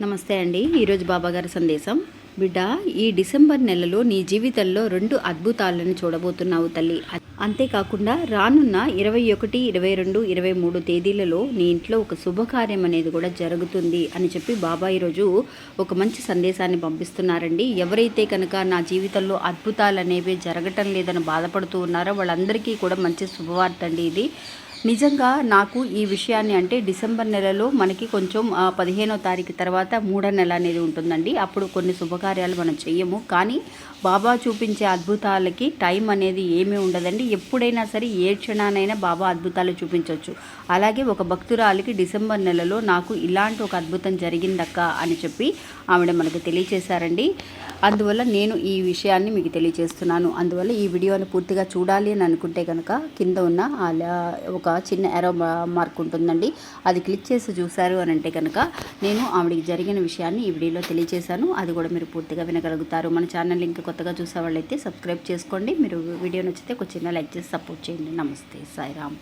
నమస్తే అండి. ఈరోజు బాబాగారి సందేశం. బిడ్డ, ఈ డిసెంబర్ నెలలో నీ జీవితంలో 2 అద్భుతాలను చూడబోతున్నావు తల్లి. అంతేకాకుండా రానున్న 21, 22, 23 తేదీలలో నీ ఇంట్లో ఒక శుభకార్యం అనేది కూడా జరుగుతుంది అని చెప్పి బాబా ఈరోజు ఒక మంచి సందేశాన్ని పంపిస్తున్నారండి. ఎవరైతే కనుక నా జీవితంలో అద్భుతాలు అనేవి జరగటం లేదని బాధపడుతూ ఉన్నారో వాళ్ళందరికీ కూడా మంచి శుభవార్త అండి ఇది. నిజంగా నాకు ఈ విషయాన్ని అంటే డిసెంబర్ నెలలో మనకి కొంచెం 15వ తారీఖు తర్వాత 3వ నెల అనేది ఉంటుందండి. అప్పుడు కొన్ని శుభకార్యాలు మనం చెయ్యము. కానీ బాబా చూపించే అద్భుతాలకి టైం అనేది ఏమీ ఉండదండి. ఎప్పుడైనా సరే ఏ క్షణానైనా బాబా అద్భుతాలు చూపించవచ్చు. అలాగే ఒక భక్తురాలికి డిసెంబర్ నెలలో నాకు ఇలాంటి ఒక అద్భుతం జరిగిందక్క అని చెప్పి ఆవిడ మనకు తెలియచేశారండి. అందువల్ల నేను ఈ విషయాన్ని మీకు తెలియజేస్తున్నాను. అందువల్ల ఈ వీడియోని పూర్తిగా చూడాలి అని అనుకుంటే కనుక కింద ఉన్న ఒక చిన్న ఎరో మార్క్ ఉంటుందండి, అది క్లిక్ చేసి చూశారు అని అంటే కనుక నేను ఆవిడకి జరిగిన విషయాన్ని ఈ వీడియోలో తెలియజేశాను. అది కూడా మీరు పూర్తిగా వినగలుగుతారు. మన ఛానల్ లింక్ కొత్తగా చూసే వాళ్ళైతే సబ్స్క్రైబ్ చేసుకోండి. మీరు వీడియో నచ్చితే ఒక చిన్న లైక్ చేసి సపోర్ట్ చేయండి. నమస్తే, సాయిరామ్.